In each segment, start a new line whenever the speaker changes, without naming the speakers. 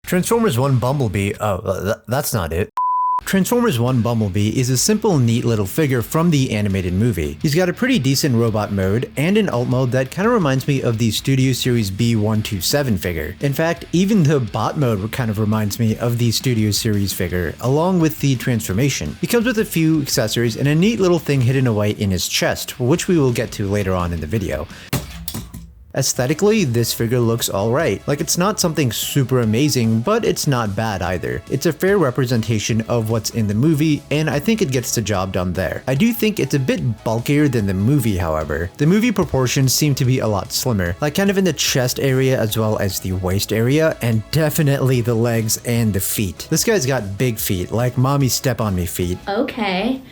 Transformers 1 Bumblebee, that's not it. Transformers 1 Bumblebee is a simple, neat little figure from the animated movie. He's got a pretty decent robot mode and an alt mode that kind of reminds me of the Studio Series B127 figure. In fact, even the bot mode kind of reminds me of the Studio Series figure, along with the transformation. He comes with a few accessories and a neat little thing hidden away in his chest, which we will get to later on in the video. Aesthetically, this figure looks alright. Like, it's not something super amazing, but it's not bad either. It's a fair representation of what's in the movie, and I think it gets the job done there. I do think it's a bit bulkier than the movie, however. The movie proportions seem to be a lot slimmer, like kind of in the chest area as well as the waist area, and definitely the legs and the feet. This guy's got big feet, like mommy step on me feet.
Okay.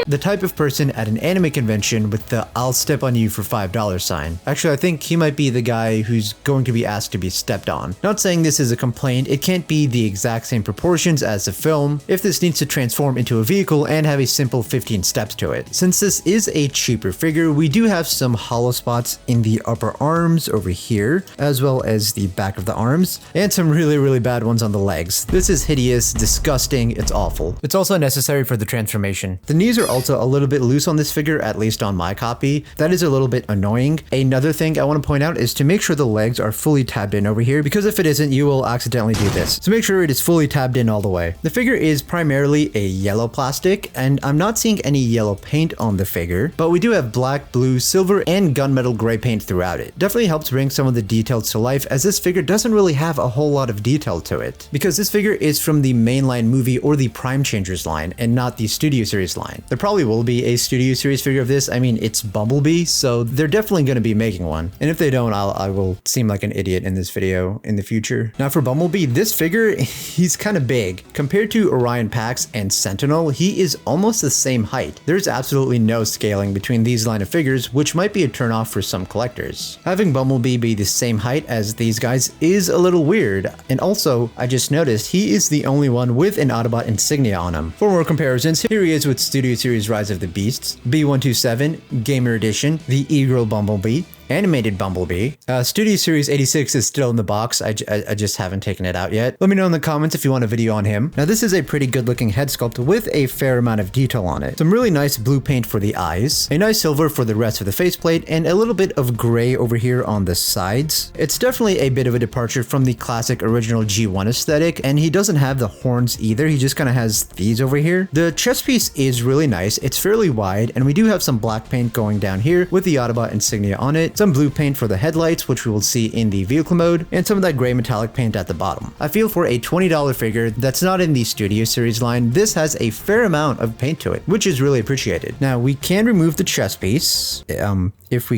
The type of person at an anime convention with the "I'll step on you for $5" sign. Actually, I think he might be the guy who's going to be asked to be stepped on. Not saying this is a complaint, it can't be the exact same proportions as the film if this needs to transform into a vehicle and have a simple 15 steps to it. Since this is a cheaper figure, we do have some hollow spots in the upper arms over here, as well as the back of the arms, and some really bad ones on the legs. This is hideous, disgusting, it's awful. It's also necessary for the transformation. The knees are also a little bit loose on this figure, at least on my copy. That is a little bit annoying. Another thing I want to point out is to make sure the legs are fully tabbed in over here, because if it isn't, you will accidentally do this. So make sure it is fully tabbed in all the way. The figure is primarily a yellow plastic, and I'm not seeing any yellow paint on the figure, but we do have black, blue, silver, and gunmetal gray paint throughout it. Definitely helps bring some of the details to life, as this figure doesn't really have a whole lot of detail to it, because this figure is from the mainline movie or the Prime Changers line, and not the Studio Series line. There probably will be a Studio Series figure of this. I mean, it's Bumblebee, so they're definitely going to be making one. And if they don't, I will seem like an idiot in this video in the future. Now for Bumblebee, this figure, he's kind of big. Compared to Orion Pax and Sentinel, he is almost the same height. There's absolutely no scaling between these line of figures, which might be a turnoff for some collectors. Having Bumblebee be the same height as these guys is a little weird. And also, I just noticed he is the only one with an Autobot insignia on him. For more comparisons, here he is with Studio Series Rise of the Beasts, B127, Gamer Edition, the E-Girl Bumblebee, Animated Bumblebee. Studio Series 86 is still in the box. I just haven't taken it out yet. Let me know in the comments if you want a video on him. Now this is a pretty good looking head sculpt with a fair amount of detail on it. Some really nice blue paint for the eyes, a nice silver for the rest of the faceplate, and a little bit of gray over here on the sides. It's definitely a bit of a departure from the classic original G1 aesthetic, and he doesn't have the horns either. He just kind of has these over here. The chest piece is really nice. It's fairly wide, and we do have some black paint going down here with the Autobot insignia on it. Some blue paint for the headlights, which we will see in the vehicle mode, and some of that gray metallic paint at the bottom. I feel for a $20 figure that's not in the Studio Series line, this has a fair amount of paint to it, which is really appreciated. Now we can remove the chest piece, if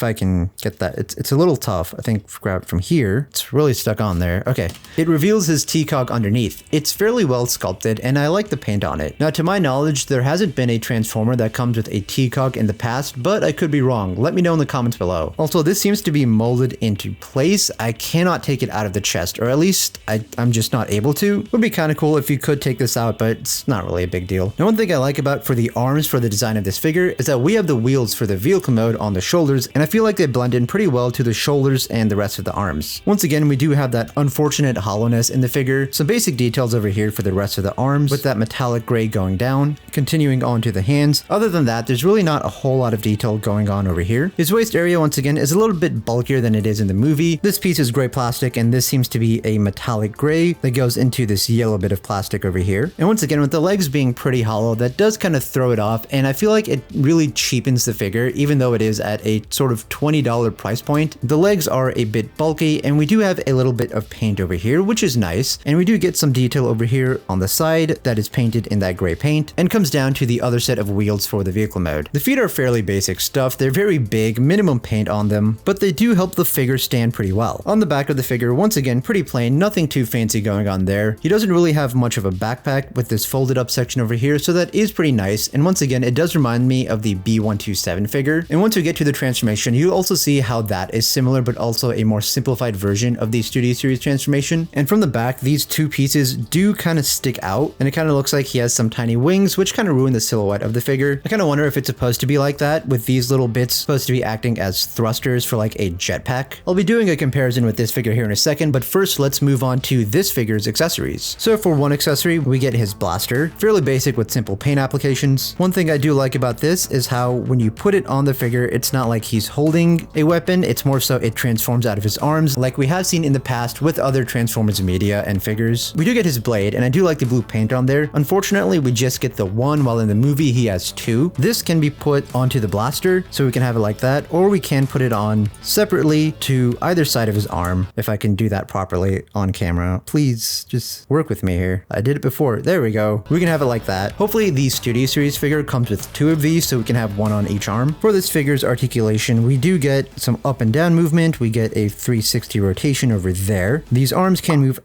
I can get that. It's a little tough. I think grab it from here. It's really stuck on there. Okay. It reveals his T-Cog underneath. It's fairly well sculpted, and I like the paint on it. Now to my knowledge, there hasn't been a Transformer that comes with a T-Cog in the past, but I could be wrong. Let me know in the comments below. Also, this seems to be molded into place. I cannot take it out of the chest, or at least I'm just not able to. It would be kind of cool if you could take this out, but it's not really a big deal. Now, one thing I like about for the arms for the design of this figure is that we have the wheels for the vehicle mode on the shoulders, and I feel like they blend in pretty well to the shoulders and the rest of the arms. Once again, we do have that unfortunate hollowness in the figure. Some basic details over here for the rest of the arms with that metallic gray going down, continuing on to the hands. Other than that, there's really not a whole lot of detail going on over here. His waist area, once again, is a little bit bulkier than it is in the movie. This piece is gray plastic, and this seems to be a metallic gray that goes into this yellow bit of plastic over here. And once again, with the legs being pretty hollow, that does kind of throw it off, and I feel like it really cheapens the figure, even though it is at a sort of $20 price point. The legs are a bit bulky, and we do have a little bit of paint over here, which is nice, and we do get some detail over here on the side that is painted in that gray paint, and comes down to the other set of wheels for the vehicle mode. The feet are fairly basic stuff. They're very big, minimum paint on them, but they do help the figure stand pretty well. On the back of the figure, once again, pretty plain, nothing too fancy going on there. He doesn't really have much of a backpack with this folded up section over here, so that is pretty nice, and once again, it does remind me of the B127 figure. And once we get to the transformation, you also see how that is similar, but also a more simplified version of the Studio Series transformation. And from the back, these two pieces do kind of stick out, and it kind of looks like he has some tiny wings, which kind of ruin the silhouette of the figure. I kind of wonder if it's supposed to be like that, with these little bits supposed to be acting as thrusters for like a jetpack. I'll be doing a comparison with this figure here in a second, but first let's move on to this figure's accessories. So for one accessory, we get his blaster, fairly basic with simple paint applications. One thing I do like about this is how when you put it on the figure, it's not like he's holding a weapon, it's more so it transforms out of his arms, like we have seen in the past with other Transformers media and figures. We do get his blade, and I do like the blue paint on there. Unfortunately, we just get the one, while in the movie he has two. This can be put onto the blaster, so we can have it like that, or we can put it on separately to either side of his arm, if I can do that properly on camera. Please just work with me here. I did it before. There we go. We can have it like that. Hopefully the Studio Series figure comes with two of these, so we can have one on each arm. For this figure's articulation, we do get some up and down movement. We get a 360 rotation over there. These arms can move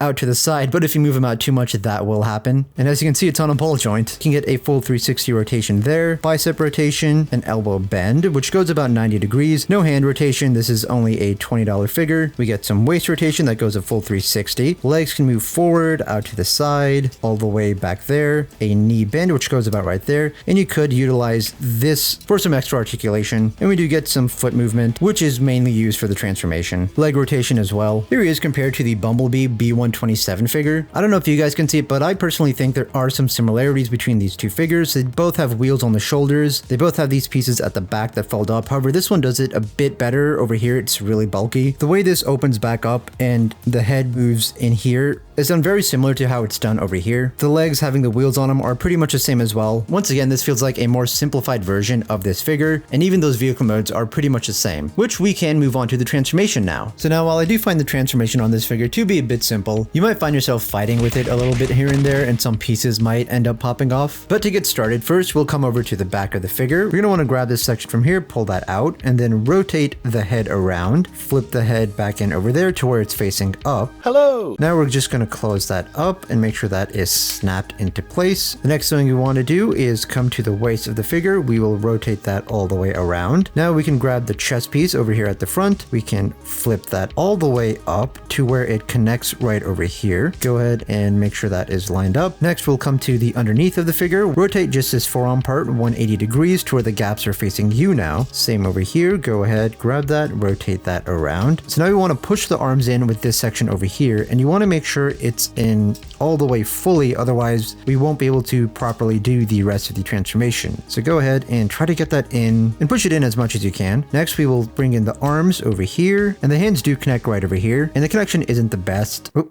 out to the side, but if you move them out too much, that will happen. And as you can see, it's on a ball joint. You can get a full 360 rotation there, bicep rotation, an elbow bend, which goes about 90 degrees. No hand rotation. This is only a $20 figure. We get some waist rotation that goes a full 360. Legs can move forward, out to the side, all the way back there. A knee bend, which goes about right there. And you could utilize this for some extra articulation. And we do get some foot movement, which is mainly used for the transformation. Leg rotation as well. Here he is compared to the Bumblebee B127 figure. I don't know if you guys can see it, but I personally think there are some similarities between these two figures. They both have wheels on the shoulders. They both have these pieces at the back that fold up. However, this one does it a bit better. Over here, it's really bulky. The way this opens back up and the head moves in here is done very similar to how it's done over here. The legs having the wheels on them are pretty much the same as well. Once again, this feels like a more simplified version of this figure, and even those vehicle modes are pretty much the same, which we can move on to the transformation now. So now, while I do find the transformation on this figure to be a bit simple, you might find yourself fighting with it a little bit here and there, and some pieces might end up popping off. But to get started, first we'll come over to the back of the figure. We're going to want to grab this section from here, pull that out, and then rotate the head around, flip the head back in over there to where it's facing up. Hello! Now we're just going to close that up and make sure that is snapped into place. The next thing we want to do is come to the waist of the figure. We will rotate that all the way around. Now we can grab the chest piece over here at the front. We can flip that all the way up to where it connects right over here. Go ahead and make sure that is lined up. Next, we'll come to the underneath of the figure. Rotate just this forearm part 180 degrees to where the gaps are facing you now. Same over here. Go ahead, grab that, rotate that around. So now we want to push the arms in with this section over here, and you want to make sure it's in all the way fully, otherwise we won't be able to properly do the rest of the transformation. So go ahead and try to get that in and push it in as much as you can. Next, we will bring in the arms over here, and the hands do connect right over here, and the connection isn't the best. Oh,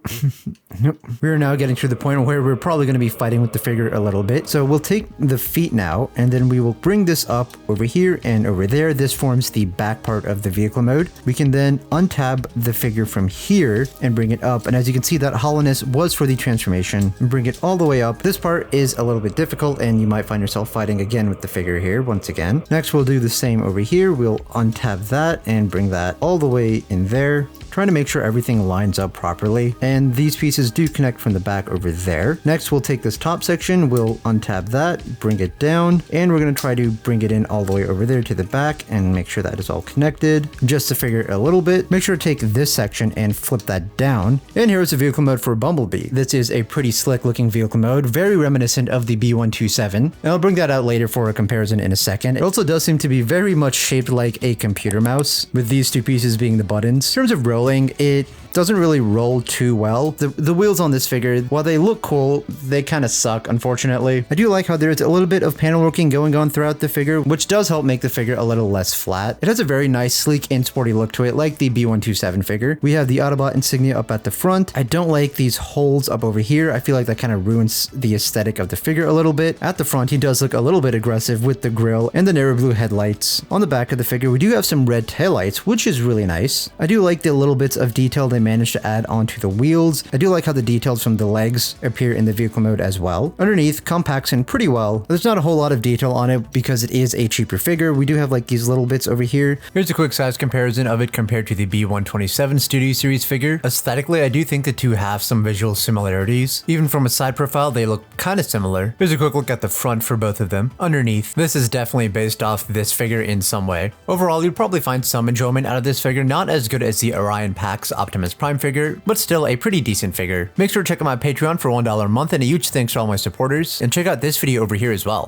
nope. We're now getting to the point where we're probably going to be fighting with the figure a little bit. So we'll take the feet now, and then we will bring this up over here and over there. This forms the back part of the vehicle mode. We can then untab the figure from here and bring it up, and as you can see, that hollowness was for the transformation, and bring it all the way up. This part is a little bit difficult, and you might find yourself fighting again with the figure here once again. Next, we'll do the same over here. We'll untab that and bring that all the way in there, trying to make sure everything lines up properly, and these pieces do connect from the back over there. Next, we'll take this top section, we'll untab that, bring it down, and we're going to try to bring it in all the way over there to the back and make sure that is all connected. Just to figure a little bit, make sure to take this section and flip that down, and here's the vehicle mode for Bumblebee. This is a pretty slick looking vehicle mode, very reminiscent of the B127, and I'll bring that out later for a comparison in a second. It also does seem to be very much shaped like a computer mouse, with these two pieces being the buttons. In terms of rolling, it doesn't really roll too well. The wheels on this figure, while they look cool, they kind of suck, unfortunately. I do like how there's a little bit of panel working going on throughout the figure, which does help make the figure a little less flat. It has a very nice, sleek, and sporty look to it, like the B127 figure. We have the Autobot insignia up at the front. I don't like these holes up over here. I feel like that kind of ruins the aesthetic of the figure a little bit. At the front, he does look a little bit aggressive with the grille and the navy blue headlights. On the back of the figure, we do have some red taillights, which is really nice. I do like the little bits of detail they managed to add onto the wheels. I do like how the details from the legs appear in the vehicle mode as well. Underneath, compacts in pretty well. There's not a whole lot of detail on it because it is a cheaper figure. We do have like these little bits over here. Here's a quick size comparison of it compared to the B127 Studio Series figure. Aesthetically, I do think the two have some visual similarities. Even from a side profile, they look kind of similar. Here's a quick look at the front for both of them. Underneath, this is definitely based off this figure in some way. Overall, you'll probably find some enjoyment out of this figure, not as good as the Orion Pax Optimus Prime figure, but still a pretty decent figure. Make sure to check out my Patreon for $1 a month, and a huge thanks to all my supporters, and check out this video over here as well.